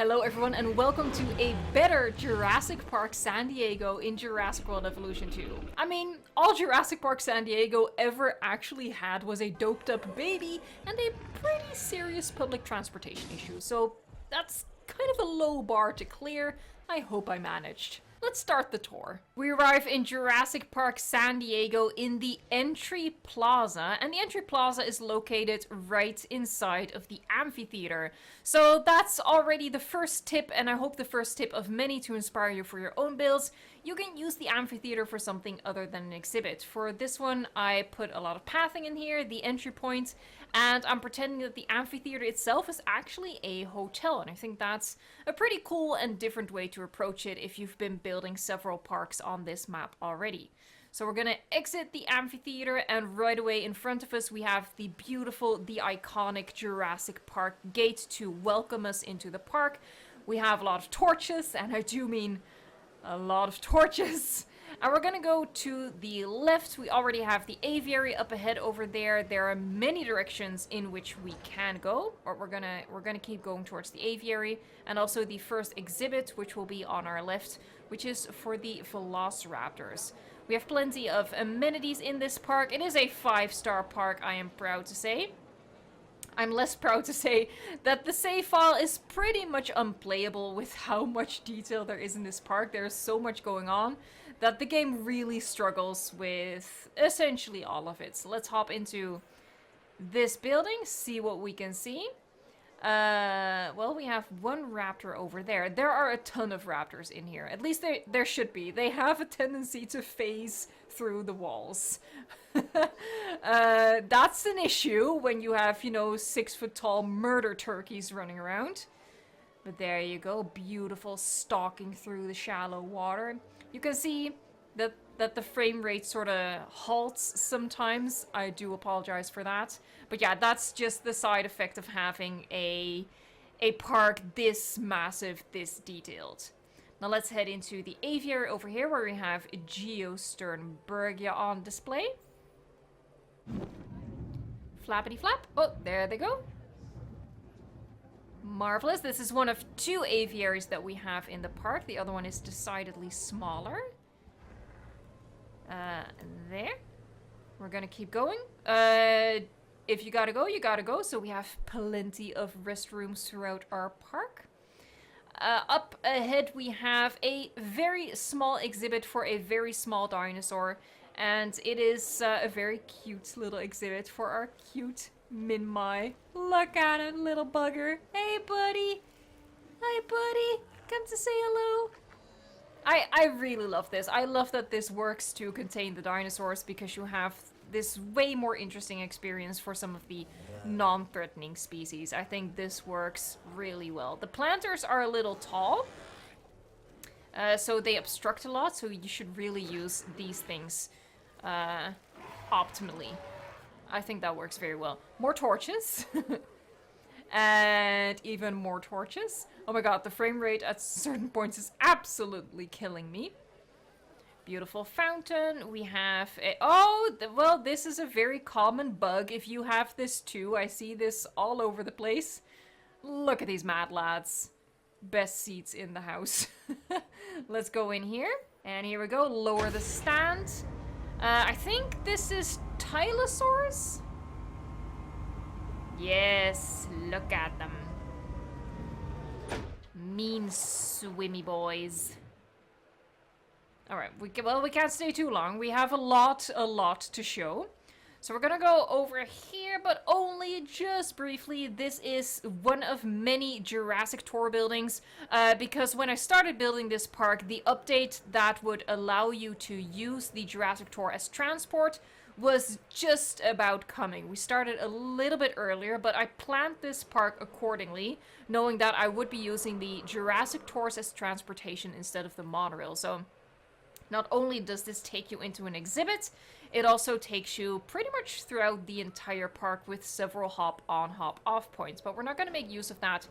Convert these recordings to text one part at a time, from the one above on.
Hello everyone and welcome to a better Jurassic Park San Diego in Jurassic World Evolution 2. I mean, all Jurassic Park San Diego ever actually had was a doped up baby and a pretty serious public transportation issue, so that's kind of a low bar to clear. I hope I managed. Let's start the tour. We arrive in Jurassic Park San Diego in the entry plaza, and the entry plaza is located right inside of the amphitheater. So that's already the first tip, and I hope the first tip of many to inspire you for your own builds. You can use the amphitheater for something other than an exhibit. For this one, I put a lot of pathing in here, the entry point, and I'm pretending that the amphitheater itself is actually a hotel, and I think that's a pretty cool and different way to approach it if you've been building several parks on this map already. So we're gonna exit the amphitheater, and right away in front of us we have the beautiful, the iconic Jurassic Park gate to welcome us into the park. We have a lot of torches, and I do mean a lot of torches. And we're gonna go to the left. We already have the aviary up ahead over there. There are many directions in which we can go, or we're gonna keep going towards the aviary, and also the first exhibit, which will be on our left, which is for the velociraptors. We have plenty of amenities in this park. It is a 5-star park, I am proud to say. I'm less proud to say that the save file is pretty much unplayable with how much detail there is in this park. There's so much going on that the game really struggles with essentially all of it. So let's hop into this building, see what we can see. Well, we have one raptor over there. There are a ton of raptors in here. At least there should be. They have a tendency to phase through the walls. That's an issue when you have, 6-foot-tall murder turkeys running around. But there you go, beautiful, stalking through the shallow water. You can see that the frame rate sort of halts sometimes. I do apologize for that. But yeah, that's just the side effect of having a park this massive, this detailed. Now let's head into the aviary over here, where we have Geosternbergia on display. Flappity flap. Oh, there they go. Marvelous. This is one of 2 aviaries that we have in the park. The other one is decidedly smaller. There. We're gonna keep going. If you gotta go, you gotta go. So we have plenty of restrooms throughout our park. Up ahead we have a very small exhibit for a very small dinosaur. And it is a very cute little exhibit for our cute Minmai. Look at him, little bugger. Hey, buddy. Hi, buddy. Come to say hello. I really love this. I love that this works to contain the dinosaurs, because you have this way more interesting experience for some of the non-threatening species. I think this works really well. The planters are a little tall, so they obstruct a lot, so you should really use these things optimally. I think that works very well. More torches. And even more torches. Oh my god, the frame rate at certain points is absolutely killing me. Beautiful fountain. We have a... Oh, well, this is a very common bug. If you have this too, I see this all over the place. Look at these mad lads. Best seats in the house. Let's go in here. And here we go. Lower the stand. I think this is Tylosaurus? Yes, look at them. Mean swimmy boys. Alright, we can't stay too long. We have a lot to show. So we're gonna go over here, but only just briefly. This is one of many Jurassic Tour buildings, because when I started building this park, the update that would allow you to use the Jurassic Tour as transport was just about coming. We started a little bit earlier, but I planned this park accordingly, knowing that I would be using the Jurassic Tours as transportation instead of the monorail. So not only does this take you into an exhibit, it also takes you pretty much throughout the entire park with several hop-on, hop-off points. But we're not going to make use of that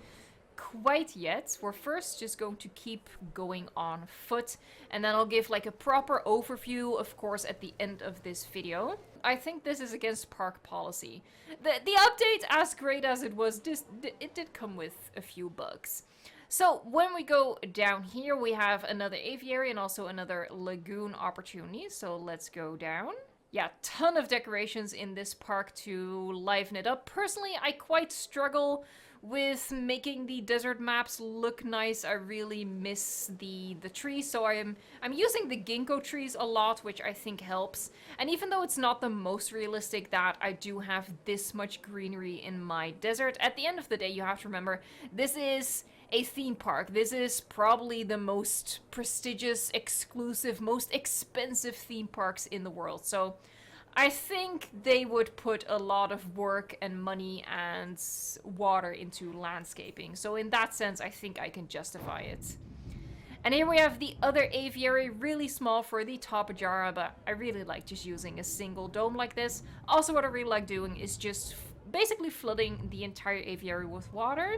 quite yet. We're first just going to keep going on foot, and then I'll give like a proper overview, of course, at the end of this video. I think this is against park policy. The update, as great as it was, it did come with a few bugs. So when we go down here, we have another aviary and also another lagoon opportunity. So let's go down. Yeah, ton of decorations in this park to liven it up. Personally, I quite struggle with making the desert maps look nice. I really miss the trees, so I'm using the Gingko trees a lot, which I think helps. And even though it's not the most realistic that I do have this much greenery in my desert, at the end of the day, you have to remember, this is a theme park. This is probably the most prestigious, exclusive, most expensive theme parks in the world. So I think they would put a lot of work and money and water into landscaping. So in that sense, I think I can justify it. And here we have the other aviary, really small for the Tapajara, but I really like just using a single dome like this. Also, what I really like doing is just basically flooding the entire aviary with water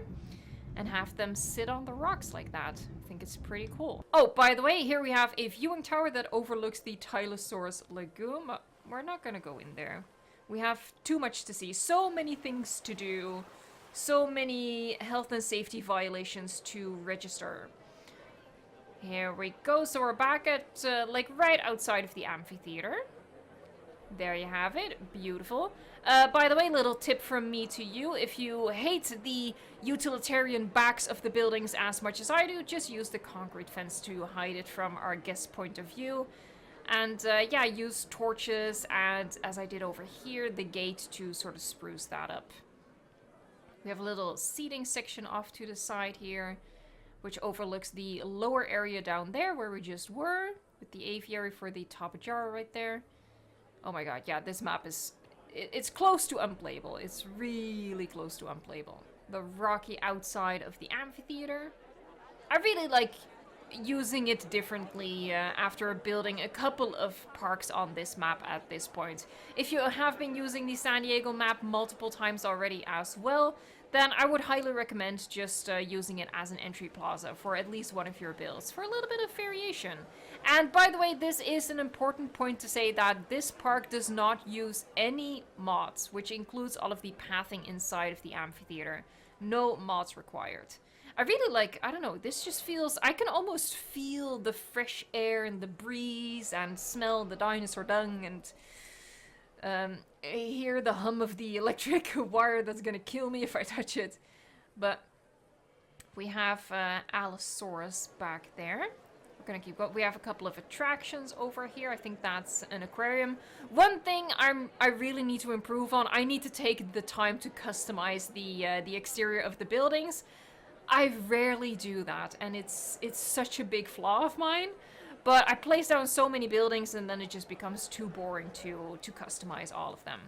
and have them sit on the rocks like that. I think it's pretty cool. Oh, by the way, here we have a viewing tower that overlooks the Tylosaurus Lagoon. We're not gonna go in there. We have too much to see. So many things to do. So many health and safety violations to register. Here we go. So we're back at, like, right outside of the amphitheater. There you have it. Beautiful. By the way, little tip from me to you. If you hate the utilitarian backs of the buildings as much as I do, just use the concrete fence to hide it from our guest point of view. And yeah, use torches and, as I did over here, the gate to sort of spruce that up. We have a little seating section off to the side here, which overlooks the lower area down there where we just were, with the aviary for the Tapajara right there. Oh my god, yeah, this map is... It's close to unplayable. It's really close to unplayable. The rocky outside of the amphitheater. I really like using it differently after building a couple of parks on this map at this point. If you have been using the San Diego map multiple times already as well, then I would highly recommend just using it as an entry plaza for at least one of your builds, for a little bit of variation. And by the way, this is an important point to say that this park does not use any mods, which includes all of the pathing inside of the amphitheater. No mods required. I really like, I don't know, this just feels, I can almost feel the fresh air and the breeze and smell the dinosaur dung and hear the hum of the electric wire that's gonna kill me if I touch it. But we have Allosaurus back there. We're gonna keep going. We have a couple of attractions over here. I think that's an aquarium. One thing I really need to improve on, I need to take the time to customize the exterior of the buildings. I rarely do that, and it's such a big flaw of mine. But I place down so many buildings, and then it just becomes too boring to customize all of them.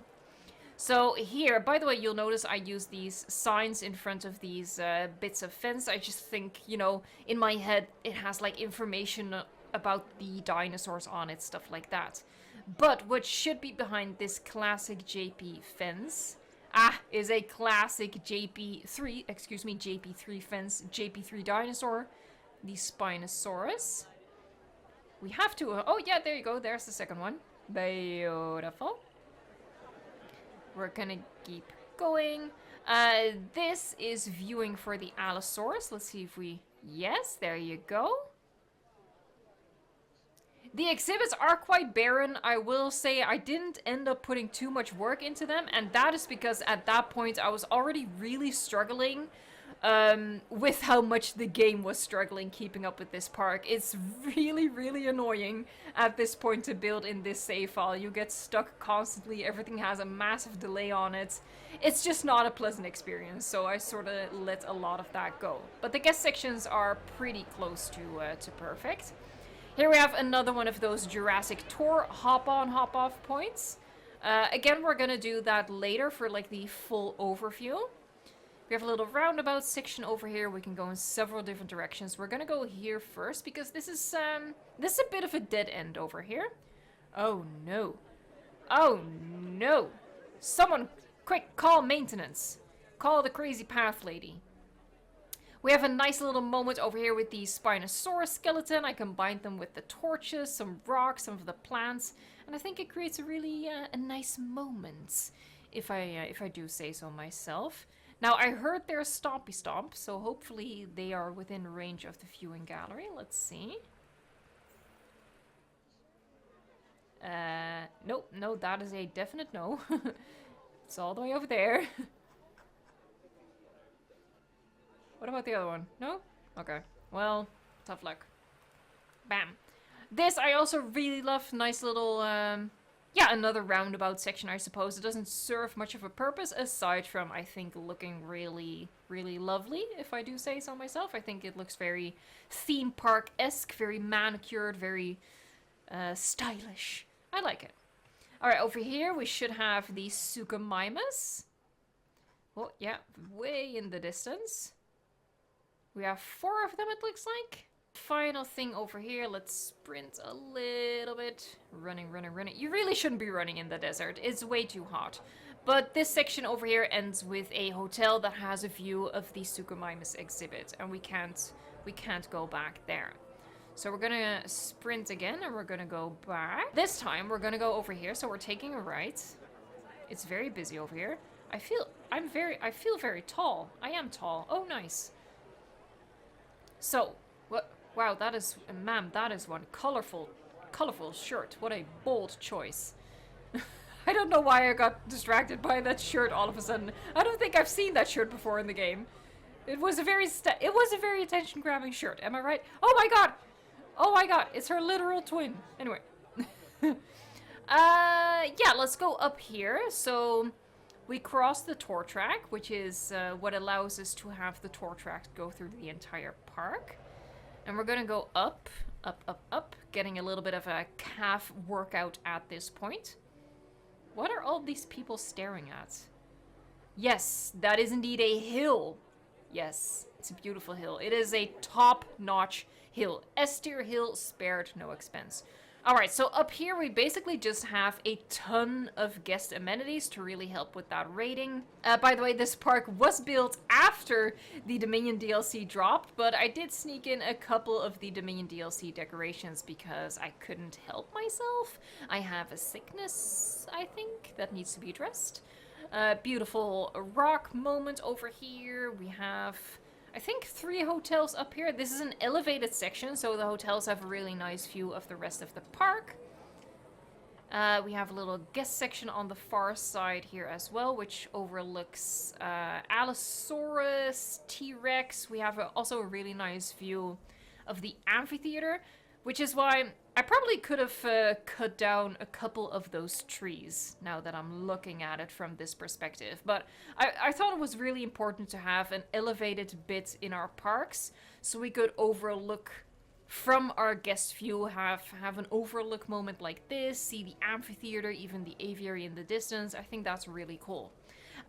So here, by the way, you'll notice I use these signs in front of these bits of fence. I just think, you know, in my head, it has like information about the dinosaurs on it, stuff like that. But what should be behind this classic JP fence is a classic JP3 fence, JP3 dinosaur, the Spinosaurus. We have to, oh yeah, there you go, there's the second one. Beautiful. We're gonna keep going. This is viewing for the Allosaurus. Let's see if we, yes, there you go. The exhibits are quite barren. I will say I didn't end up putting too much work into them, and that is because at that point I was already really struggling with how much the game was struggling keeping up with this park. It's really, really annoying at this point to build in this save file. You get stuck constantly, everything has a massive delay on it. It's just not a pleasant experience, so I sort of let a lot of that go. But the guest sections are pretty close to perfect. Here we have another one of those Jurassic Tour hop-on, hop-off points. Again, we're gonna do that later for like the full overview. We have a little roundabout section over here. We can go in several different directions. We're gonna go here first because this is a bit of a dead end over here. Oh no. Oh no. Someone quick call maintenance. Call the crazy path lady. We have a nice little moment over here with the Spinosaurus skeleton. I combined them with the torches, some rocks, some of the plants, and I think it creates a really a nice moment, if I do say so myself. Now, I heard there's Stompy Stomp, so hopefully they are within range of the viewing gallery. Let's see. Nope, no, that is a definite no. It's all the way over there. What about the other one? No? Okay. Well, tough luck. Bam. This I also really love. Nice little, yeah, another roundabout section, I suppose. It doesn't serve much of a purpose, aside from, I think, looking really, really lovely, if I do say so myself. I think it looks very theme park-esque, very manicured, very stylish. I like it. Alright, over here we should have the Suchomimus. Oh, yeah, way in the distance. We have 4 of them, it looks like. Final thing over here, let's sprint a little bit. Running, running, running. You really shouldn't be running in the desert. It's way too hot. But this section over here ends with a hotel that has a view of the Suchomimus exhibit. And we can't go back there. So we're gonna sprint again and we're gonna go back. This time we're gonna go over here, so we're taking a right. It's very busy over here. I feel very tall. I am tall. Oh, nice. So, what? Wow, that is, ma'am, that is one colorful shirt. What a bold choice. I don't know why I got distracted by that shirt all of a sudden. I don't think I've seen that shirt before in the game. It was a very attention-grabbing shirt. Am I right? Oh my god! Oh my god, it's her literal twin. Anyway. Yeah, let's go up here. So, we cross the tour track, which is what allows us to have the tour track go through the entire park. And we're gonna go up, up, up, up, getting a little bit of a calf workout at this point. What are all these people staring at? Yes, that is indeed a hill. Yes, it's a beautiful hill. It is a top-notch hill. S-tier hill, spared no expense. Alright, so up here we basically just have a ton of guest amenities to really help with that rating. By the way, this park was built after the Dominion DLC dropped, but I did sneak in a couple of the Dominion DLC decorations because I couldn't help myself. I have a sickness, I think, that needs to be addressed. Beautiful rock moment over here. We have, I think, 3 hotels up here. This is an elevated section, so the hotels have a really nice view of the rest of the park. We have a little guest section on the far side here as well, which overlooks Allosaurus, T-Rex. We have also a really nice view of the amphitheater, which is why I probably could have cut down a couple of those trees now that I'm looking at it from this perspective. But I thought it was really important to have an elevated bit in our parks so we could overlook from our guest view, have an overlook moment like this, see the amphitheater, even the aviary in the distance. I think that's really cool.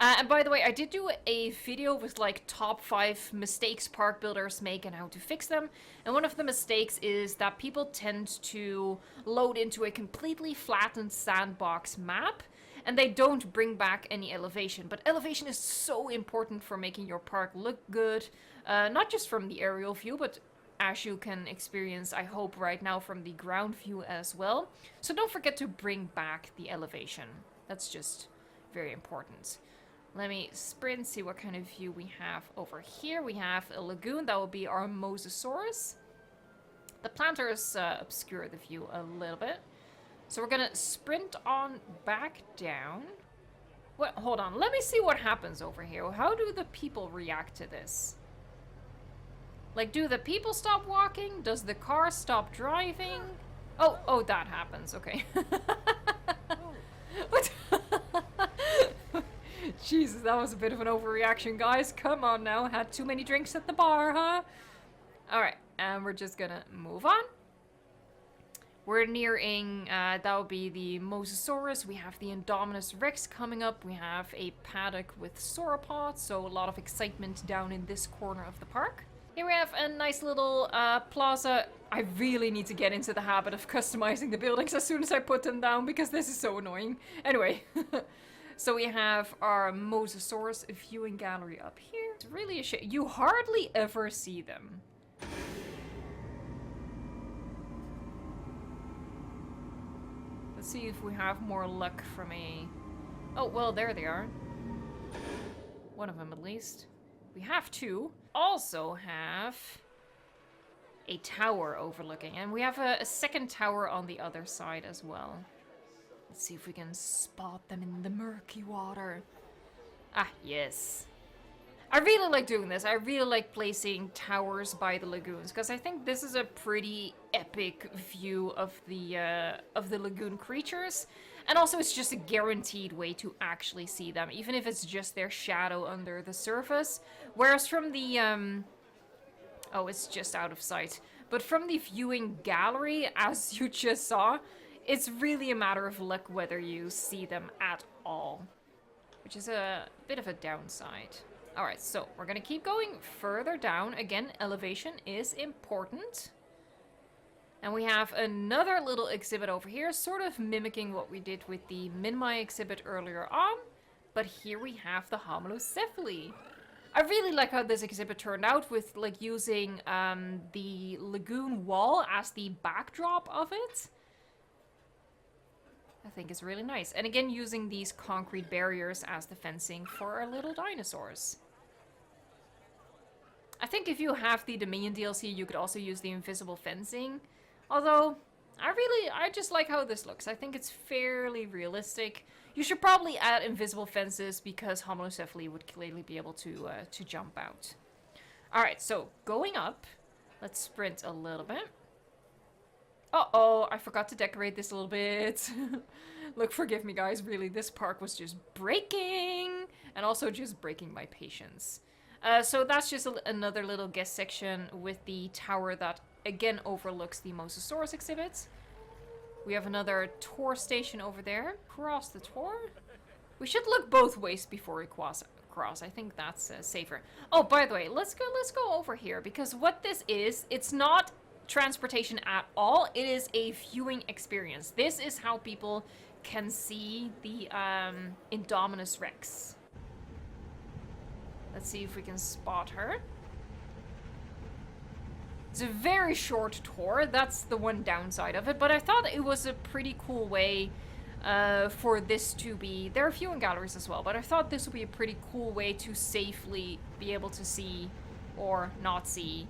And by the way, I did do a video with like top 5 mistakes park builders make and how to fix them. And one of the mistakes is that people tend to load into a completely flattened sandbox map and they don't bring back any elevation. But elevation is so important for making your park look good, not just from the aerial view, but as you can experience, I hope, right now from the ground view as well. So don't forget to bring back the elevation. That's just very important. Let me sprint, see what kind of view we have over here. We have a lagoon, that will be our mosasaurus. The planters obscure the view a little bit. So we're gonna sprint on back down. What? Hold on, let me see what happens over here. How do the people react to this? Like, do the people stop walking? Does the car stop driving? Oh, that happens, okay. What? Jesus, that was a bit of an overreaction, guys. Come on now. Had too many drinks at the bar, huh? Alright, and we're just gonna move on. We're nearing, that would be the mosasaurus. We have the Indominus Rex coming up. We have a paddock with sauropods, so a lot of excitement down in this corner of the park. Here we have a nice little plaza. I really need to get into the habit of customizing the buildings as soon as I put them down, because this is so annoying. Anyway. So we have our mosasaurus viewing gallery up here. It's really a shame. You hardly ever see them. Let's see if we have more luck from a... Oh, well, there they are. One of them at least. We have two. Also have a tower overlooking. And we have a second tower on the other side as well. Let's see if we can spot them in the murky water. Ah, yes. I really like doing this. I really like placing towers by the lagoons because I think this is a pretty epic view of the lagoon creatures, and also it's just a guaranteed way to actually see them, even if it's just their shadow under the surface. Whereas from the oh, it's just out of sight. But from the viewing gallery, as you just saw, it's really a matter of luck whether you see them at all, which is a bit of a downside. Alright, so we're gonna keep going further down. Again, elevation is important. And we have another little exhibit over here, sort of mimicking what we did with the Minmi exhibit earlier on. But here we have the homalocephaly. I really like how this exhibit turned out with like using the lagoon wall as the backdrop of it. I think it's really nice. And again, using these concrete barriers as the fencing for our little dinosaurs. I think if you have the Dominion DLC, you could also use the invisible fencing. Although, I just like how this looks. I think it's fairly realistic. You should probably add invisible fences because homalocephaly would clearly be able to jump out. Alright, so going up. Let's sprint a little bit. Uh-oh, I forgot to decorate this a little bit. Look, forgive me guys, really, this park was just breaking. And also just breaking my patience. So that's just another little guest section with the tower that, again, overlooks the Mosasaurus exhibit. We have another tour station over there. Cross the tour. We should look both ways before we cross. I think that's safer. Oh, by the way, let's go over here, because what this is, it's not transportation at all. It is a viewing experience. This is how people can see the Indominus Rex. Let's see if we can spot her. It's a very short tour. That's the one downside of it. But I thought it was a pretty cool way for this to be... There are viewing galleries as well, but I thought this would be a pretty cool way to safely be able to see or not see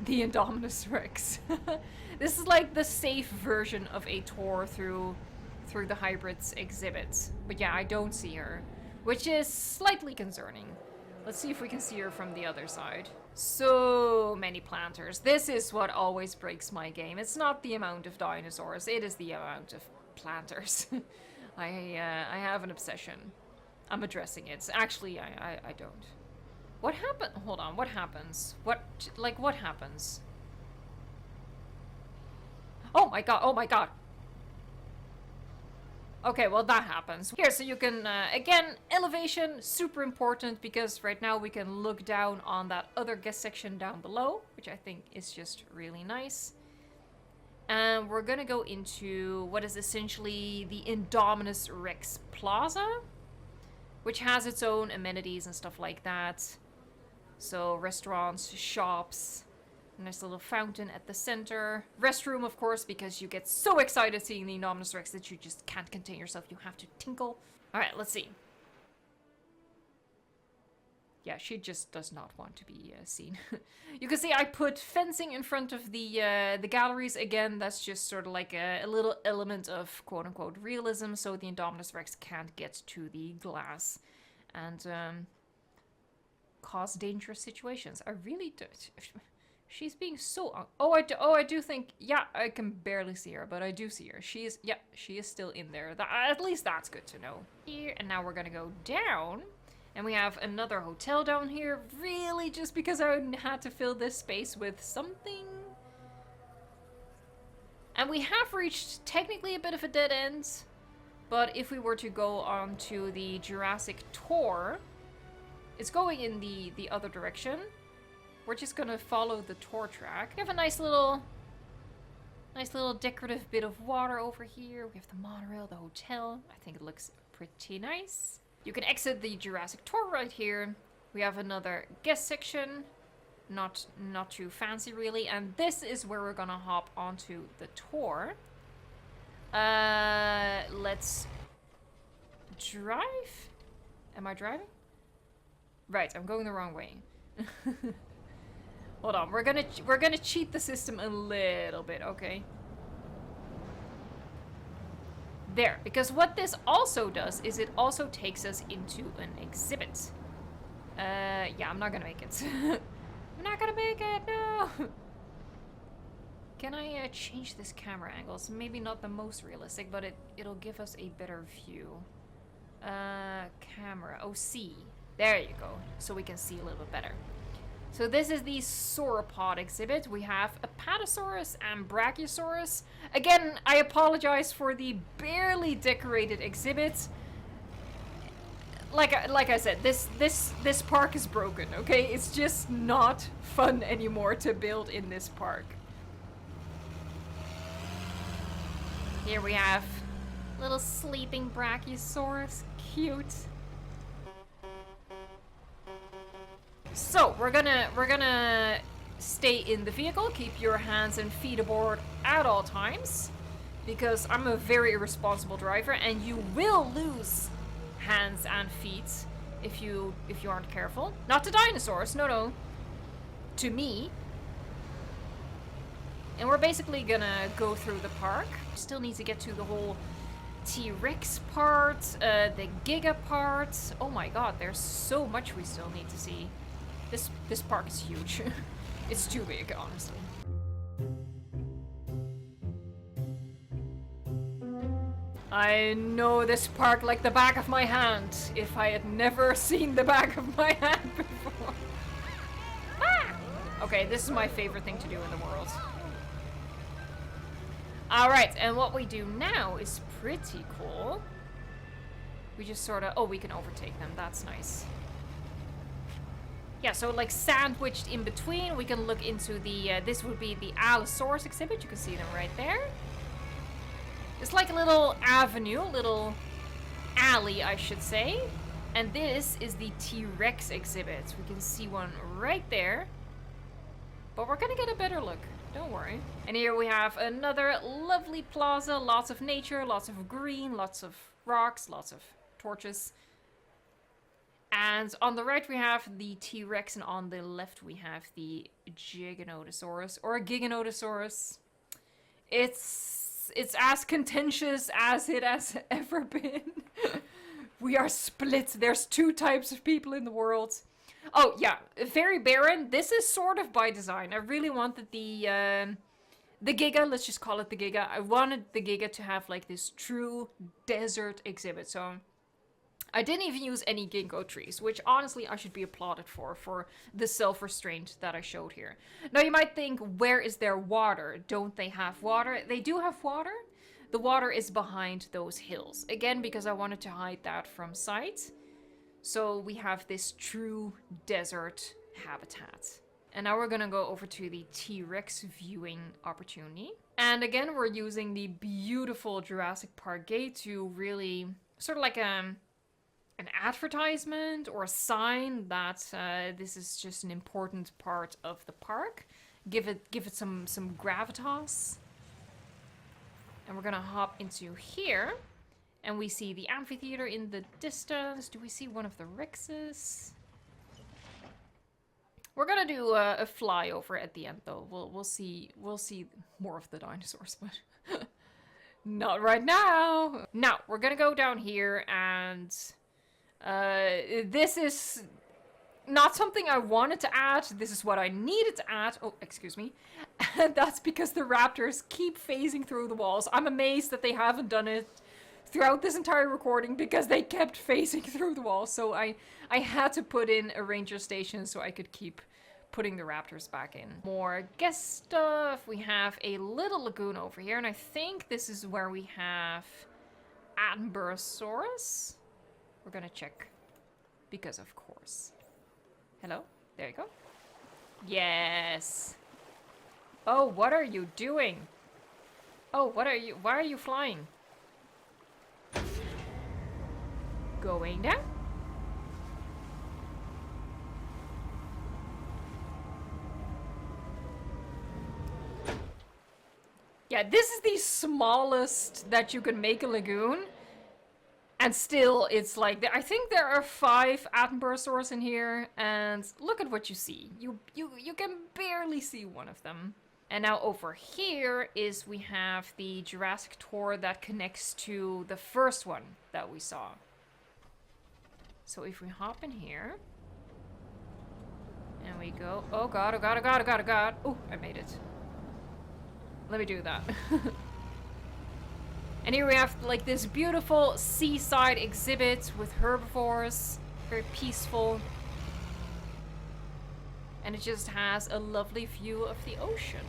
the Indominus Rex. This is like the safe version of a tour through the hybrids exhibit. But yeah, I don't see her, which is slightly concerning. Let's see if we can see her from the other side. So many planters. This is what always breaks my game. It's not the amount of dinosaurs, it is the amount of planters. I have an obsession. I'm addressing it. Actually, I don't. What happened? Hold on, what happens? What happens? Oh my god, oh my god! Okay, well that happens. Here, so you can, again, elevation, super important, because right now we can look down on that other guest section down below, which I think is just really nice. And we're gonna go into what is essentially the Indominus Rex Plaza, which has its own amenities and stuff like that. So restaurants, shops, nice little fountain at the center. Restroom, of course, because you get so excited seeing the Indominus Rex that you just can't contain yourself. You have to tinkle. Alright, let's see. Yeah, she just does not want to be seen. You can see I put fencing in front of the galleries. Again, that's just sort of like a little element of quote-unquote realism, so the Indominus Rex can't get to the glass and cause dangerous situations. I really do. She's being so... I do think... Yeah, I can barely see her, but I do see her. She is... Yeah, she is still in there. At least that's good to know. Here, and now we're gonna go down. And we have another hotel down here. Really, just because I had to fill this space with something. And we have reached technically a bit of a dead end. But if we were to go on to the Jurassic tour, it's going in the other direction. We're just gonna follow the tour track. We have a nice little decorative bit of water over here. We have the monorail, the hotel. I think it looks pretty nice. You can exit the Jurassic tour right here. We have another guest section. Not too fancy really. And this is where we're gonna hop onto the tour. Let's drive. Am I driving? Right, I'm going the wrong way. Hold on, we're gonna cheat the system a little bit, okay? There, because what this also does is it also takes us into an exhibit. Yeah, I'm not gonna make it. I'm not gonna make it, no! Can I change this camera angle? It's maybe not the most realistic, but it'll give us a better view. Camera, oh, see. There you go, so we can see a little bit better. So this is the sauropod exhibit. We have Apatosaurus and Brachiosaurus. Again, I apologize for the barely decorated exhibit. Like I said, this park is broken, okay? It's just not fun anymore to build in this park. Here we have little sleeping Brachiosaurus. Cute. So, we're gonna stay in the vehicle, keep your hands and feet aboard at all times, because I'm a very irresponsible driver, and you will lose hands and feet if you aren't careful. Not to dinosaurs, no. To me. And we're basically gonna go through the park. Still need to get to the whole T-Rex part, the Giga part. Oh my god, there's so much we still need to see. This park is huge. It's too big, honestly. I know this park like the back of my hand, if I had never seen the back of my hand before. Ah! Okay, this is my favorite thing to do in the world. Alright, and what we do now is pretty cool. We just sort of... Oh, we can overtake them. That's nice. Yeah, so like sandwiched in between, we can look into the... this would be the Allosaurus exhibit. You can see them right there. It's like a little avenue, a little alley, I should say. And this is the T-Rex exhibit. We can see one right there. But we're gonna get a better look. Don't worry. And here we have another lovely plaza. Lots of nature, lots of green, lots of rocks, lots of torches. And on the right we have the T-Rex, and on the left we have the Giganotosaurus, or Giganotosaurus. It's as contentious as it has ever been. We are split. There's two types of people in the world. Oh yeah, very barren. This is sort of by design. I really wanted the Giga, let's just call it the Giga. I wanted the Giga to have like this true desert exhibit. So I didn't even use any ginkgo trees, which honestly I should be applauded for the self-restraint that I showed here. Now you might think, where is their water? Don't they have water? They do have water. The water is behind those hills. Again, because I wanted to hide that from sight. So we have this true desert habitat. And now we're gonna go over to the T-Rex viewing opportunity. And again, we're using the beautiful Jurassic Park gate to really sort of like an advertisement or a sign that this is just an important part of the park. Give it some gravitas. And we're gonna hop into here. And we see the amphitheater in the distance. Do we see one of the Rexes? We're gonna do a flyover at the end, though. We'll see more of the dinosaurs, but not right now. Now we're gonna go down here, and this is not something I wanted to add. This is what I needed to add. Oh, excuse me. And that's because the raptors keep phasing through the walls. I'm amazed that they haven't done it throughout this entire recording, because they kept phasing through the wall. So I had to put in a ranger station so I could keep putting the raptors back in. More guest stuff. We have a little lagoon over here, and I think this is where we have Amberosaurus. We're gonna check, because of course. Hello? There you go. Yes. Oh, what are you doing? Oh, why are you flying? Going down. Yeah, this is the smallest that you can make a lagoon. And still, it's like, I think there are 5 Attenborosaurus in here, and look at what you see. You can barely see one of them. And now over here we have the Jurassic tour that connects to the first one that we saw. So if we hop in here, and we go, oh god, oh god, oh god, oh god, oh god. Oh, I made it. Let me do that. And here we have like this beautiful seaside exhibit with herbivores, very peaceful. And it just has a lovely view of the ocean.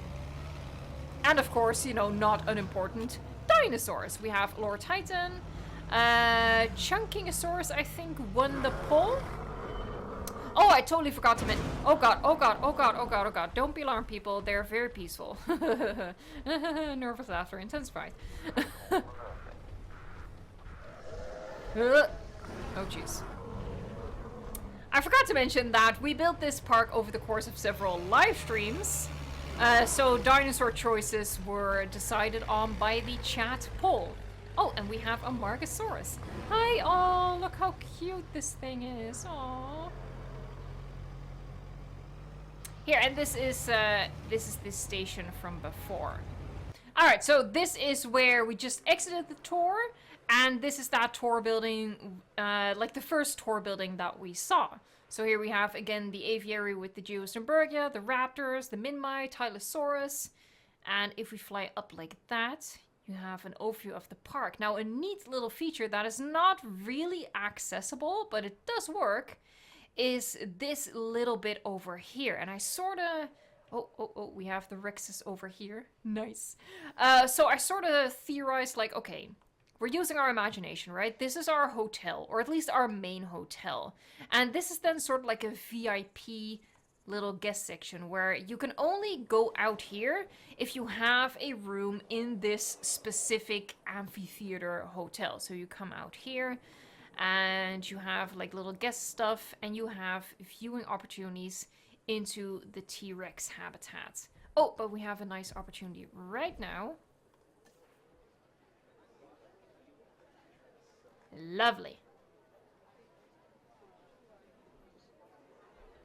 And of course, you know, not unimportant, dinosaurs. We have Lord Titan. Chunkingosaurus, I think, won the poll. Oh, I totally forgot to mention. Oh god, oh god, oh god, oh god, oh god. Don't be alarmed, people. They're very peaceful. Nervous laughter intensified. Oh, jeez. I forgot to mention that we built this park over the course of several live streams. So dinosaur choices were decided on by the chat poll. Oh, and we have a Margosaurus. Hi, oh, look how cute this thing is. Aww. Here, and this is this station from before. Alright, so this is where we just exited the tour, and this is that tour building, like the first tour building that we saw. So here we have, again, the aviary with the Geostembergia, the raptors, the Minmi, Tylosaurus, and if we fly up like that, you have an overview of the park. Now, a neat little feature that is not really accessible, but it does work, is this little bit over here. And I sort of... Oh, we have the Rexes over here. Nice. So I sort of theorized, like, okay, we're using our imagination, right? This is our hotel, or at least our main hotel. And this is then sort of like a VIP little guest section where you can only go out here if you have a room in this specific amphitheater hotel. So you come out here, and you have like little guest stuff, and you have viewing opportunities into the T-Rex habitat. Oh, but we have a nice opportunity right now. Lovely.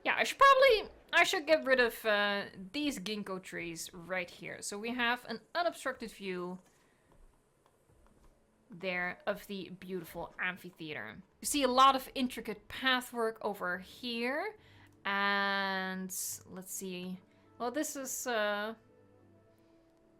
Yeah, I should get rid of these Gingko trees right here. So we have an unobstructed view there of the beautiful amphitheater. You see a lot of intricate pathwork over here, and let's see. Well, this is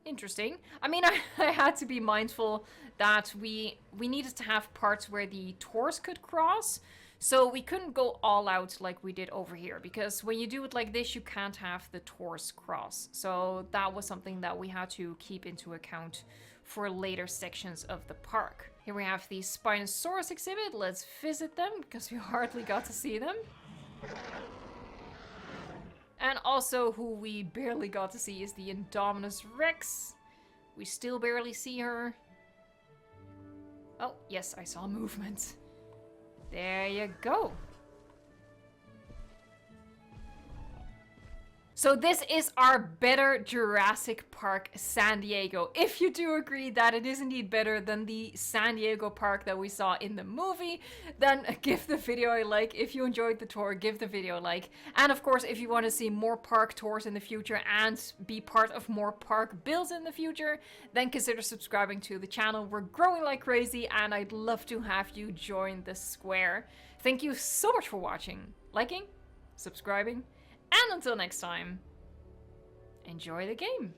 interesting. I mean, I had to be mindful that we needed to have parts where the tours could cross, so we couldn't go all out like we did over here, because when you do it like this, you can't have the tours cross. So that was something that we had to keep into account for later sections of the park. Here we have the Spinosaurus exhibit. Let's visit them, because we hardly got to see them. And also, who we barely got to see is the Indominus Rex. We still barely see her. Oh, yes, I saw movement. There you go. So this is our better Jurassic Park San Diego. If you do agree that it is indeed better than the San Diego park that we saw in the movie, then give the video a like. If you enjoyed the tour, give the video a like. And of course, if you want to see more park tours in the future and be part of more park builds in the future, then consider subscribing to the channel. We're growing like crazy, and I'd love to have you join the square. Thank you so much for watching, liking, subscribing, and until next time, enjoy the game.